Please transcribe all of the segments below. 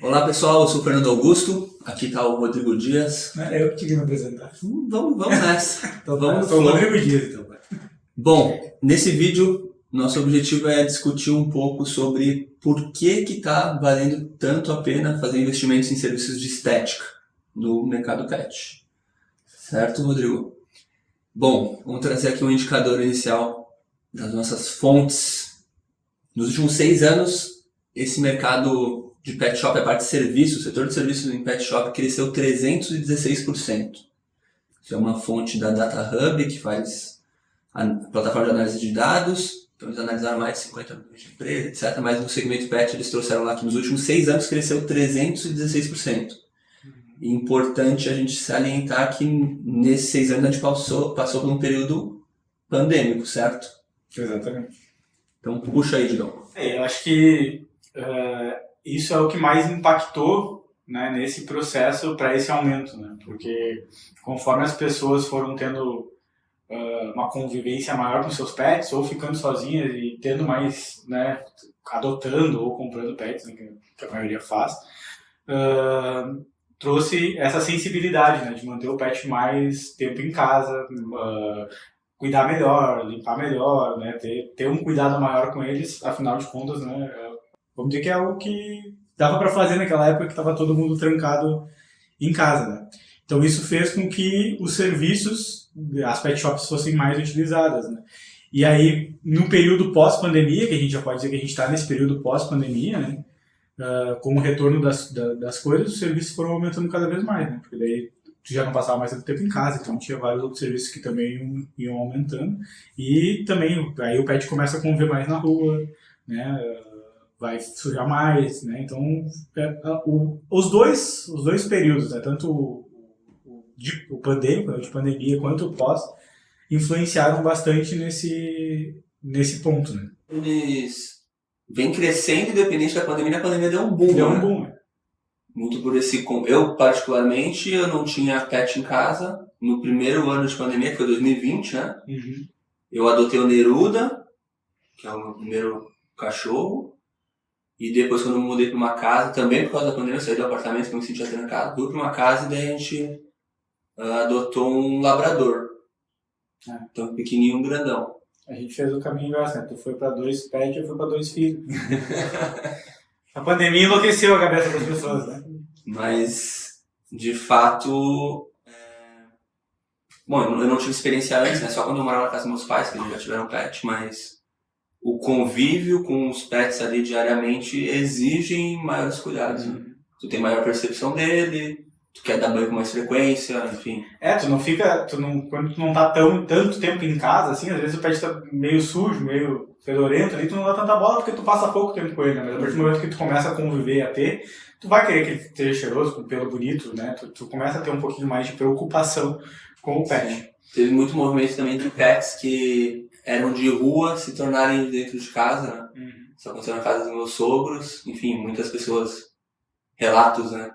Olá pessoal, eu sou o Fernando Augusto, aqui está o Rodrigo Dias. Não era eu que tinha que me apresentar. Vamos nessa. Então, Vamos eu sou o Rodrigo Dias, então. Bom, nesse vídeo, nosso objetivo é discutir um pouco sobre por que está valendo tanto a pena fazer investimentos em serviços de estética no mercado pet. Certo, Rodrigo? Bom, vamos trazer aqui um indicador inicial das nossas fontes. Nos últimos 6 anos, esse mercado de pet shop, a parte de serviços, o setor de serviços em pet shop cresceu 316%. Isso é uma fonte da Data Hub, que faz a plataforma de análise de dados. Então eles analisaram mais de 50 milhões de empresas, etc. Mas no segmento pet eles trouxeram lá que nos últimos 6 anos cresceu 316%. E importante a gente salientar que nesses 6 anos a gente passou por um período pandêmico, certo? Exatamente. Então puxa aí, Digão. Eu acho que isso é o que mais impactou, né, nesse processo para esse aumento, né? Porque conforme as pessoas foram tendo uma convivência maior com seus pets, ou ficando sozinhas e tendo mais, né, adotando ou comprando pets, né, que a maioria faz, trouxe essa sensibilidade, né, de manter o pet mais tempo em casa, cuidar melhor, limpar melhor, né, ter um cuidado maior com eles, afinal de contas, né, vamos dizer que é algo que dava para fazer naquela época que estava todo mundo trancado em casa, né. Então isso fez com que os serviços, as pet shops fossem mais utilizadas, né. E aí, no período pós-pandemia, que a gente já pode dizer que a gente está nesse período pós-pandemia, né, com o retorno das coisas, os serviços foram aumentando cada vez mais, né, porque daí tu já não passava mais tanto tempo em casa, então tinha vários outros serviços que também iam aumentando, e também aí o pet começa a conviver mais na rua, né, vai sujar mais, né, então os dois períodos, né, tanto o pandêmico, de pandemia, quanto o pós, influenciaram bastante nesse ponto, né. Eles vêm crescendo independente da pandemia, a pandemia deu um boom. Deu um né? boom, né. Muito por esse... Eu, particularmente, eu não tinha pet em casa. No primeiro ano de pandemia, que foi 2020, né? Uhum. Eu adotei o Neruda, que é o meu primeiro cachorro. E depois, quando eu me mudei para uma casa, também por causa da pandemia, eu saí do apartamento, que eu me sentia trancado. Fui para uma casa e daí a gente adotou um labrador. Então, pequenininho, um grandão. A gente fez o caminho inverso, né? Tu foi para 2 pets, eu fui para 2 filhos. A pandemia enlouqueceu a cabeça das pessoas, né? Mas, de fato... Bom, eu não tive experiência antes, né? Só quando eu morava na casa dos meus pais, que eles já tiveram pet, mas o convívio com os pets ali diariamente exigem maiores cuidados. Né? Tu tem maior percepção dele, tu quer dar banho com mais frequência, enfim. Quando tu não tá tanto tempo em casa, assim, às vezes o pet tá meio sujo, meio fedorento ali, tu não dá tanta bola porque tu passa pouco tempo com ele, né? Mas a partir do momento que tu começa a conviver, a ter, tu vai querer que ele esteja cheiroso, com pelo bonito, né? Tu começa a ter um pouquinho mais de preocupação com o pet. Sim. Teve muito movimento também de pets que eram de rua se tornarem dentro de casa, né? Isso aconteceu na casa dos meus sogros, enfim, muitas pessoas, relatos, né?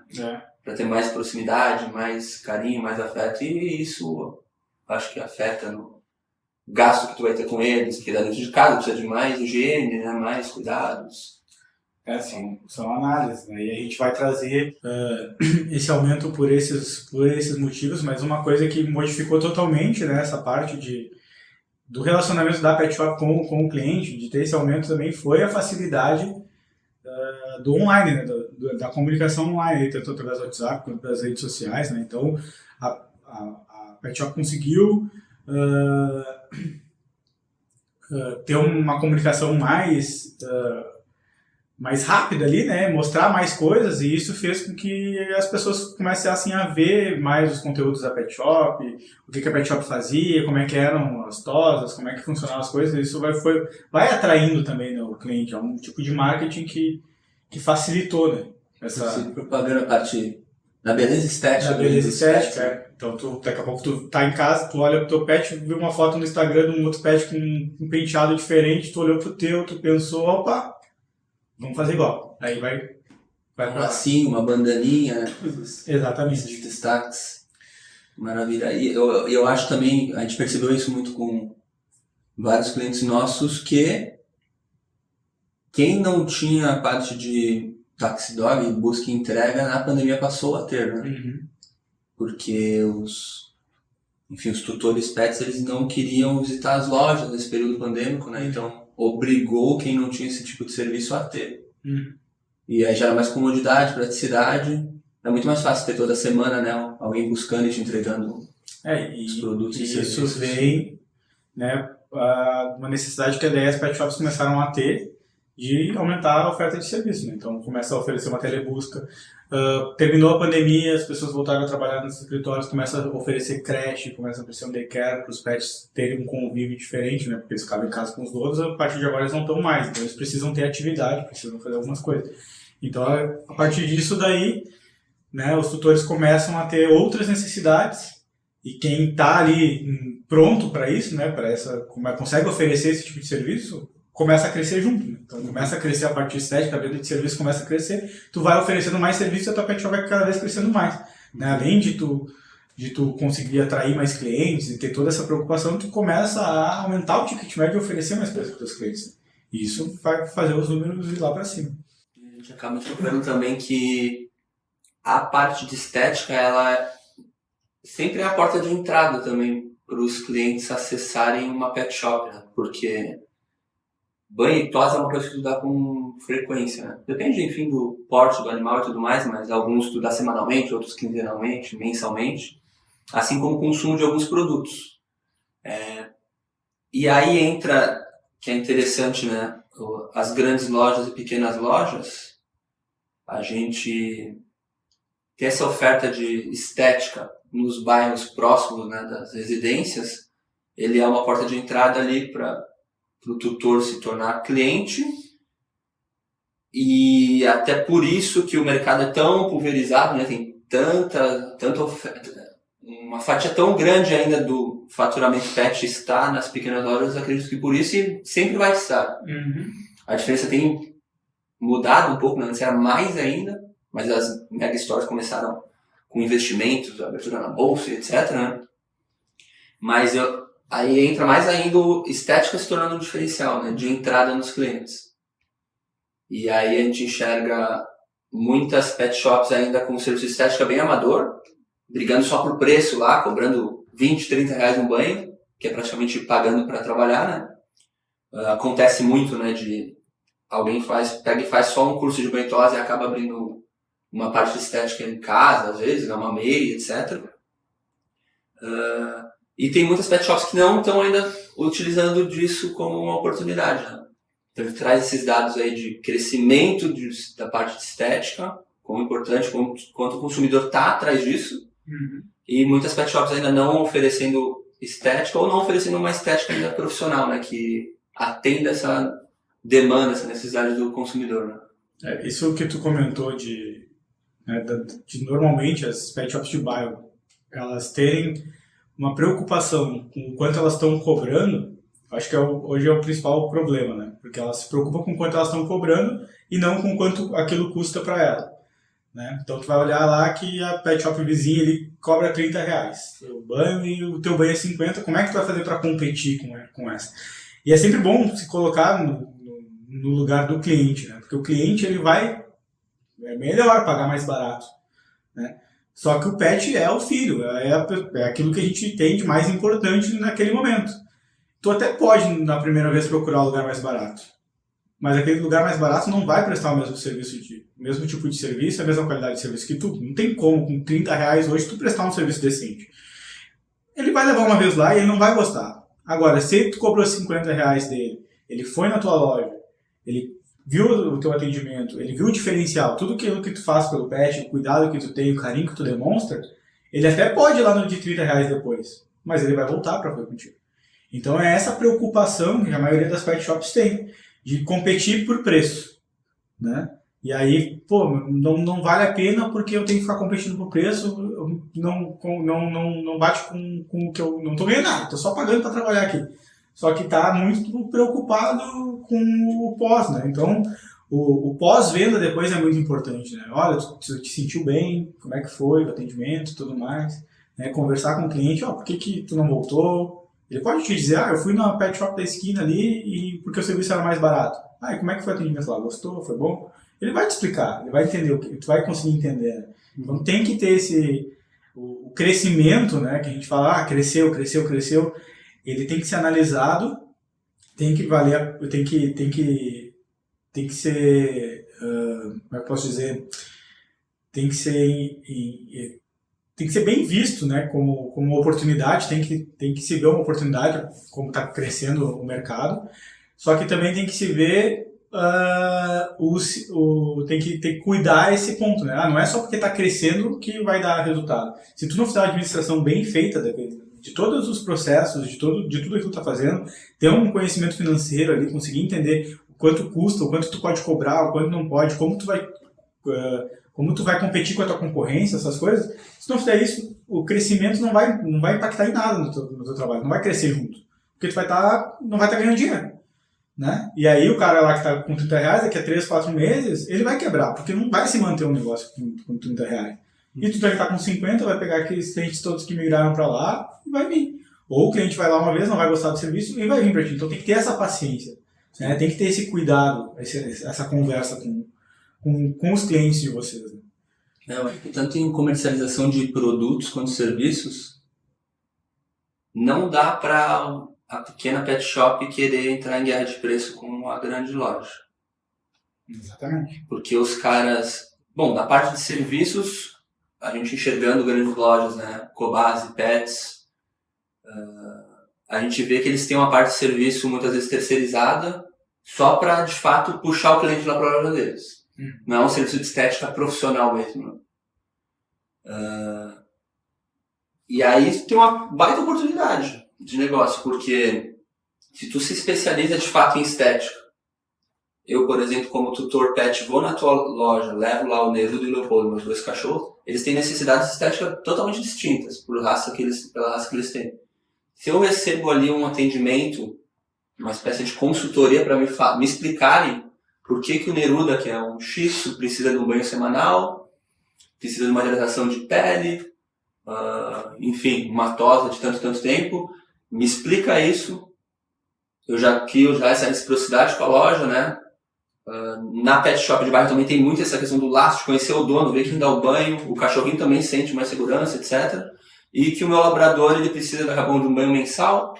Para ter mais proximidade, mais carinho, mais afeto, e isso acho que afeta no gasto que tu vai ter com eles, porque dentro de casa precisa de mais higiene, né? Mais cuidados. São análises, né? E a gente vai trazer esse aumento por esses motivos, mas uma coisa que modificou totalmente, né, essa parte do relacionamento da pet shop com o cliente, de ter esse aumento também, foi a facilidade do online, né, da comunicação online, tanto através do WhatsApp quanto das redes sociais, né? Então a pet shop conseguiu ter uma comunicação mais rápida ali, né, mostrar mais coisas, e isso fez com que as pessoas começassem a ver mais os conteúdos da pet shop, o que a pet shop fazia, como é que eram as tosas, como é que funcionavam as coisas. Isso vai atraindo também, né, o cliente. É um tipo de marketing que facilitou, né, essa propaganda a parte da beleza estética. Da beleza estética, é. Então daqui a pouco tu tá em casa, tu olha pro teu pet, viu uma foto no Instagram de um outro pet com um penteado diferente, tu olhou pro teu, tu pensou, opa, vamos fazer igual. Aí vai pra lá. Assim, uma bandaninha, né? Exatamente. Esses destaques. Maravilha. E eu acho também, a gente percebeu isso muito com vários clientes nossos, que quem não tinha a parte de taxi dog, busca e entrega, na pandemia passou a ter, né? Porque os tutores pets, eles não queriam visitar as lojas nesse período pandêmico, né? Então, obrigou quem não tinha esse tipo de serviço a ter. E aí gera mais comodidade, praticidade. É muito mais fácil ter toda semana, né? Alguém buscando e te entregando os produtos e serviços. Isso vem, né, uma necessidade que as pet shops começaram a ter de aumentar a oferta de serviço, né? Então começa a oferecer uma telebusca. Terminou a pandemia, as pessoas voltaram a trabalhar nos escritórios, começa a oferecer creche, começa a oferecer um daycare para os pets terem um convívio diferente, né? Porque eles ficavam em casa com os donos, a partir de agora eles não estão mais, então eles precisam ter atividade, precisam fazer algumas coisas. Então a partir disso daí, né, os tutores começam a ter outras necessidades e quem está ali pronto para isso, né, consegue oferecer esse tipo de serviço, começa a crescer junto. Né? Então começa a crescer a parte estética, a venda de serviço começa a crescer, tu vai oferecendo mais serviço e a tua pet shop vai cada vez crescendo mais. Né? Além de tu conseguir atrair mais clientes e ter toda essa preocupação, tu começa a aumentar o ticket médio e oferecer mais coisas para os teus clientes. E isso vai fazer os números ir lá para cima. A gente acaba descobrindo também que a parte de estética, ela sempre é a porta de entrada também para os clientes acessarem uma pet shop, né? Porque banho e tosa é uma coisa que tu dá com frequência, né? Depende, enfim, do porte do animal e tudo mais, mas alguns tu dá semanalmente, outros quinzenalmente, mensalmente, assim como o consumo de alguns produtos. E aí entra, que é interessante, né? As grandes lojas e pequenas lojas, a gente ter essa oferta de estética nos bairros próximos, né, das residências, ele é uma porta de entrada ali para o tutor se tornar cliente, e até por isso que o mercado é tão pulverizado, né, tem tanta oferta, uma fatia tão grande ainda do faturamento pet está nas pequenas lojas, acredito que por isso sempre vai estar. A diferença tem mudado um pouco, né, antes era mais ainda, mas as mega stores começaram com investimentos, abertura na bolsa, etc. Né? Mas aí entra mais ainda estética se tornando um diferencial, né, de entrada nos clientes. E aí a gente enxerga muitas pet shops ainda com serviço de estética bem amador, brigando só por preço lá, cobrando 20, 30 reais um banho, que é praticamente pagando para trabalhar. Né? Acontece muito, né, de alguém pega e faz só um curso de banho e tosa e acaba abrindo uma parte de estética em casa, às vezes, uma meia, etc. E tem muitas pet shops que não estão ainda utilizando disso como uma oportunidade. Né? Então ele traz esses dados aí de crescimento da parte de estética, como importante, quanto o consumidor está atrás disso, e muitas pet shops ainda não oferecendo estética, ou não oferecendo uma estética ainda profissional, né? Que atenda essa demanda, essa necessidade do consumidor. Né? Isso que tu comentou de normalmente as pet shops de bairro, elas terem uma preocupação com o quanto elas estão cobrando, acho que hoje é o principal problema, né? Porque elas se preocupam com o quanto elas estão cobrando e não com quanto aquilo custa para ela. Né? Então tu vai olhar lá que a pet shop vizinha ele cobra 30 reais o banho e o teu banho é 50, como é que tu vai fazer para competir com essa? E é sempre bom se colocar no lugar do cliente, né? Porque o cliente ele é melhor pagar mais barato, né? Só que o pet é o filho, é aquilo que a gente tem de mais importante naquele momento. Tu até pode, na primeira vez, procurar um lugar mais barato, mas aquele lugar mais barato não vai prestar o mesmo serviço, o mesmo tipo de serviço, a mesma qualidade de serviço que tu. Não tem como, com 30 reais hoje, tu prestar um serviço decente. Ele vai levar uma vez lá e ele não vai gostar. Agora, se tu cobrou 50 reais dele, ele foi na tua loja, ele viu o teu atendimento, ele viu o diferencial, tudo aquilo que tu faz pelo pet, o cuidado que tu tem, o carinho que tu demonstra, ele até pode ir lá no de 30 reais depois, mas ele vai voltar para fazer contigo. Então é essa preocupação que a maioria das pet shops tem, de competir por preço, né? E aí, não vale a pena porque eu tenho que ficar competindo por preço, não bate com o que eu não tô ganhando nada, tô só pagando para trabalhar aqui. Só que está muito preocupado com o pós, né? Então, o pós-venda depois é muito importante, né? Olha, tu te sentiu bem, como é que foi o atendimento e tudo mais. Né? Conversar com o cliente, por que tu não voltou? Ele pode te dizer, eu fui na pet shop da esquina ali e porque o serviço era mais barato. E como é que foi o atendimento lá? Gostou? Foi bom? ele vai te explicar, ele vai entender, tu vai conseguir entender. Né? Então tem que ter o crescimento, né, que a gente fala, cresceu, ele tem que ser analisado, tem que valer, tem que ser, como é que eu posso dizer, tem que ser bem visto, né, como uma oportunidade, tem que se ver uma oportunidade, como está crescendo o mercado, só que também tem que se ver, tem que cuidar esse ponto, né, não é só porque está crescendo que vai dar resultado. Se tu não fizer uma administração bem feita de todos os processos, de tudo aquilo que tu está fazendo, ter um conhecimento financeiro ali, conseguir entender o quanto custa, o quanto tu pode cobrar, o quanto não pode, como tu vai competir com a tua concorrência, essas coisas. Se não fizer isso, o crescimento não vai impactar em nada no teu trabalho, não vai crescer junto. Porque tu não vai estar ganhando dinheiro. Né? E aí o cara lá que está com 30 reais, daqui a 3, 4 meses, ele vai quebrar, porque não vai se manter um negócio com 30 reais. E tu vai estar com 50, vai pegar aqueles clientes todos que migraram para lá e vai vir. Ou o cliente vai lá uma vez, não vai gostar do serviço e vai vir para ti. Então tem que ter essa paciência, né? Tem que ter esse cuidado, essa conversa com os clientes de vocês. Né? Tanto em comercialização de produtos quanto serviços, não dá para a pequena pet shop querer entrar em guerra de preço com a grande loja. Exatamente. Porque os caras... Bom, na parte de serviços, a gente enxergando grandes lojas, né? Cobasi, Pets, a gente vê que eles têm uma parte de serviço muitas vezes terceirizada só para, de fato, puxar o cliente lá para a loja deles. Não é um serviço de estética profissional mesmo. E aí tem uma baita oportunidade de negócio, porque se tu se especializa de fato em estética, eu, por exemplo, como tutor pet, vou na tua loja, levo lá o Neruda e o Leopoldo, meus 2 cachorros, eles têm necessidades estéticas totalmente distintas pela raça que eles têm. Se eu recebo ali um atendimento, uma espécie de consultoria para me explicarem por que o Neruda, que é um shih tzu, precisa de um banho semanal, precisa de uma hidratação de pele, enfim, uma tosa de tanto tempo, me explica isso, eu já crio essa reciprocidade com a loja, né? Na pet shop de bairro também tem muito essa questão do laço, de conhecer o dono, ver quem dá o banho, o cachorrinho também sente mais segurança, etc. E que o meu labrador, ele precisa de um banho mensal,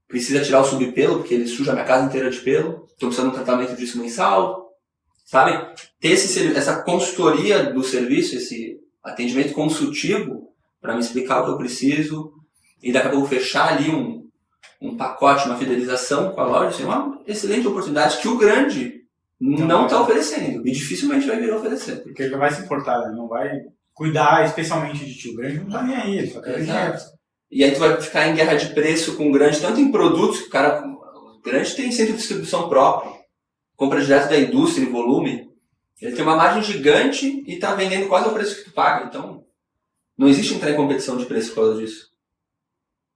precisa tirar o subpelo, porque ele suja a minha casa inteira de pelo, estou precisando de um tratamento disso mensal, sabe? Ter essa consultoria do serviço, esse atendimento consultivo, para me explicar o que eu preciso, e daqui a pouco fechar ali um pacote, uma fidelização com a loja, assim, é uma excelente oportunidade que o grande não está oferecendo, e dificilmente vai vir a oferecer. Porque ele não vai se importar, né? Não vai cuidar especialmente de ti. O grande não está nem aí, ele só quer dinheiro. E aí tu vai ficar em guerra de preço com o grande, tanto em produtos, que o grande tem centro de distribuição próprio, compra direto da indústria em volume, ele tem uma margem gigante e está vendendo quase o preço que tu paga, então não existe entrar em competição de preço por causa disso.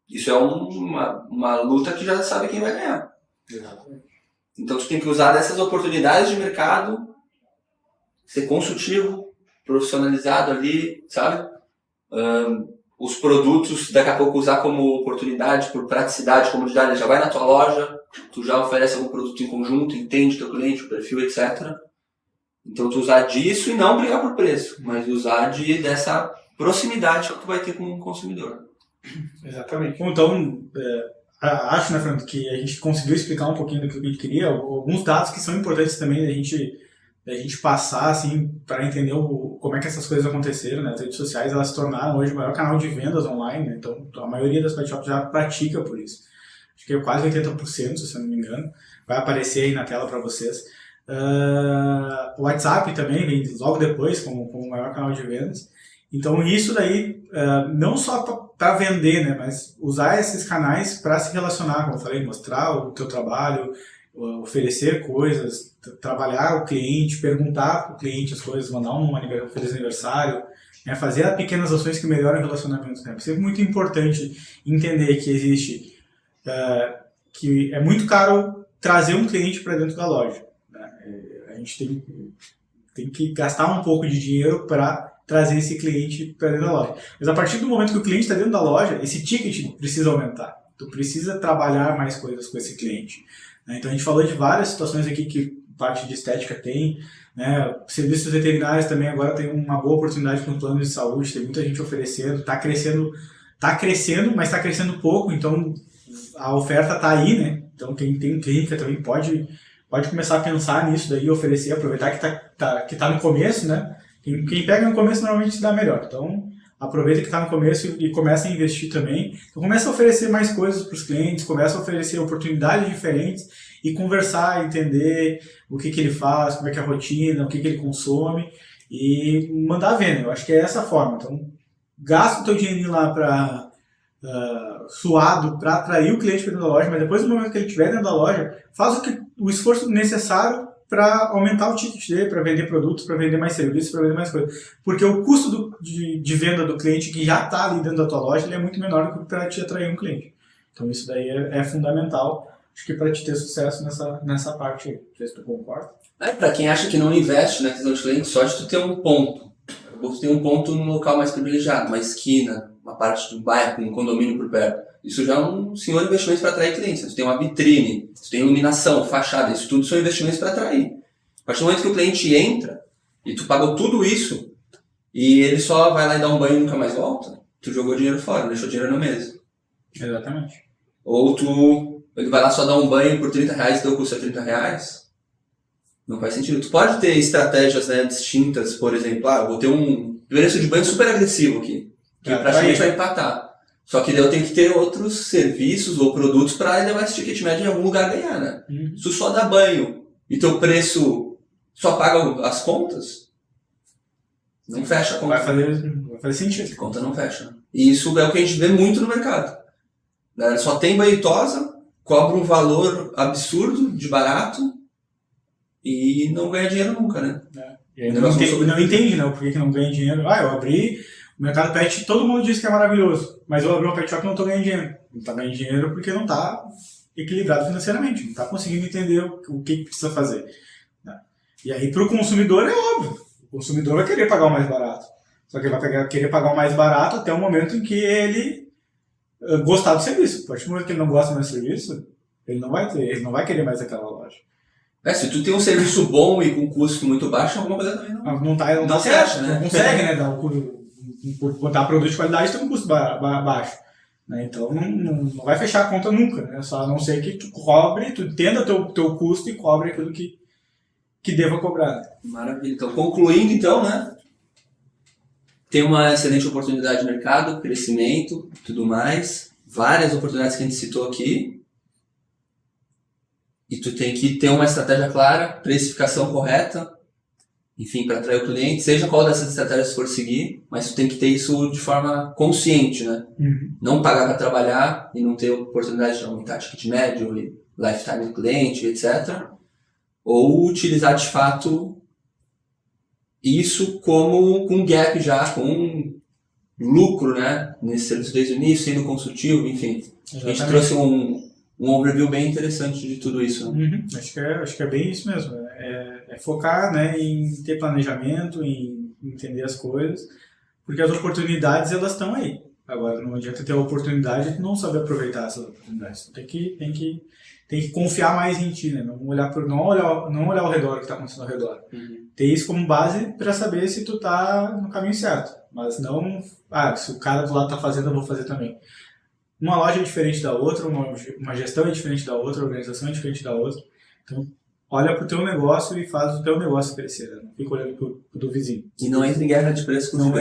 Isso é uma luta que já sabe quem vai ganhar. Exatamente. Então tu tem que usar dessas oportunidades de mercado, ser consultivo, profissionalizado ali, sabe? Os produtos, daqui a pouco usar como oportunidade, por praticidade, comodidade, já vai na tua loja, tu já oferece algum produto em conjunto, entende teu cliente, o perfil, etc. Então tu usar disso e não brigar por preço, mas usar dessa proximidade que tu vai ter com o consumidor. Exatamente. Bom, então, acho, né, Fernando, que a gente conseguiu explicar um pouquinho do que a gente queria, alguns dados que são importantes também da gente passar, assim, para entender como é que essas coisas aconteceram, né? As redes sociais, elas se tornaram hoje o maior canal de vendas online, né? Então a maioria das pet shops já pratica por isso. Acho que é quase 80%, se eu não me engano. Vai aparecer aí na tela para vocês. O WhatsApp também vem logo depois como o maior canal de vendas. Então isso daí, não só para vender, né, mas usar esses canais para se relacionar, como eu falei, mostrar o teu trabalho, oferecer coisas, trabalhar o cliente, perguntar para o cliente as coisas, mandar um feliz aniversário, né, fazer pequenas ações que melhoram o relacionamento. Né? É sempre muito importante entender que existe, que é muito caro trazer um cliente para dentro da loja. Né? A gente tem que gastar um pouco de dinheiro para trazer esse cliente para dentro da loja. Mas a partir do momento que o cliente está dentro da loja, esse ticket precisa aumentar. Tu precisa trabalhar mais coisas com esse cliente. Então a gente falou de várias situações aqui que parte de estética tem, né? Serviços veterinários também agora tem uma boa oportunidade com planos de saúde, tem muita gente oferecendo, está crescendo, mas está crescendo pouco, então a oferta está aí, né? Então quem tem clínica também pode começar a pensar nisso daí, oferecer, aproveitar que tá no começo, né? Quem pega no começo normalmente se dá melhor, então aproveita que está no começo e começa a investir também. Então começa a oferecer mais coisas para os clientes, começa a oferecer oportunidades diferentes e conversar, entender o que ele faz, como é que é a rotina, o que ele consome e mandar ver, né? Eu acho que é essa a forma. Então gasta o teu dinheirinho lá suado para atrair o cliente para dentro da loja, mas depois do momento que ele estiver dentro da loja, faz o esforço necessário para aumentar o ticket dele, para vender produtos, para vender mais serviços, para vender mais coisas. Porque o custo de venda do cliente que já está ali dentro da tua loja ele é muito menor do que para te atrair um cliente. Então isso daí é fundamental, acho que para te ter sucesso nessa parte aí. Não sei se tu concorda. Para quem acha que não investe na questão de cliente, só de tu ter um ponto. Você tem um ponto no local mais privilegiado, uma esquina, uma parte do bairro, com um condomínio por perto. Isso já é um senhor investimento para atrair clientes. Você tem uma vitrine, você tem iluminação, fachada, isso tudo são investimentos para atrair. A partir do momento que o cliente entra e tu pagou tudo isso e ele só vai lá e dá um banho e nunca mais volta, tu jogou dinheiro fora, deixou dinheiro na mesa. Exatamente. Ou ele vai lá só dar um banho por R$30 e teu custo é R$30. Não faz sentido. Tu pode ter estratégias, né, distintas, por exemplo, eu vou ter um preço de banho super agressivo aqui, que praticamente vai empatar. Só que daí eu tenho que ter outros serviços ou produtos para levar esse ticket médio em algum lugar ganhar, né? Se tu só dá banho e teu preço só paga as contas, não fecha a conta. Vai fazer sentido. A conta não fecha. E isso é o que a gente vê muito no mercado. Só tem banho e tosa, cobra um valor absurdo de barato e não ganha dinheiro nunca, né? E aí não entende, né? Por que não ganha dinheiro. Eu abri o mercado pet, todo mundo diz que é maravilhoso, mas eu abri um pet shop e não estou ganhando dinheiro. Não está ganhando dinheiro porque não está equilibrado financeiramente, não está conseguindo entender o que precisa fazer. E aí para o consumidor é óbvio, o consumidor vai querer pagar o mais barato. Só que ele vai querer pagar o mais barato até o momento em que ele gostar do serviço. A partir do momento que ele não gosta mais do serviço, ele não vai querer mais aquela loja. Se tu tem um serviço bom e com custo muito baixo, alguma coisa também não tá certo, né? Não consegue, né? Botar produto de qualidade tem um custo baixo. Né? Então não vai fechar a conta nunca, né? Só a não ser que tu entenda teu custo e cobre aquilo que deva cobrar. Maravilha. Então, concluindo então, né? Tem uma excelente oportunidade de mercado, crescimento, tudo mais. Várias oportunidades que a gente citou aqui. E tu tem que ter uma estratégia clara, precificação correta, enfim, para atrair o cliente, seja qual dessas estratégias for seguir, mas tu tem que ter isso de forma consciente, né? Não pagar para trabalhar e não ter oportunidade de aumentar ticket médio, lifetime do cliente, etc. Ou utilizar de fato isso como com gap já, com lucro, né? Nesse serviço desde o início, sendo consultivo, enfim. Exatamente. A gente trouxe um overview bem interessante de tudo isso. Né? Acho que é bem isso mesmo. É focar, né, em ter planejamento, em entender as coisas, porque as oportunidades elas estão aí. Agora, não adianta ter a oportunidade e não saber aproveitar essas oportunidades. Tem que confiar mais em ti, né? Não olhar ao redor o que está acontecendo ao redor. Ter isso como base para saber se tu está no caminho certo. Mas não, se o cara do lado está fazendo, eu vou fazer também. Uma loja é diferente da outra, uma gestão é diferente da outra, a organização é diferente da outra. Então, olha pro teu negócio e faz o teu negócio crescer, né? Não fica olhando pro do vizinho. E não entra em guerra de preço com os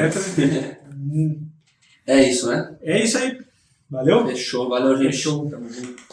É isso, né? É isso aí. Valeu? Fechou, valeu, gente. Fechou. Tamo junto.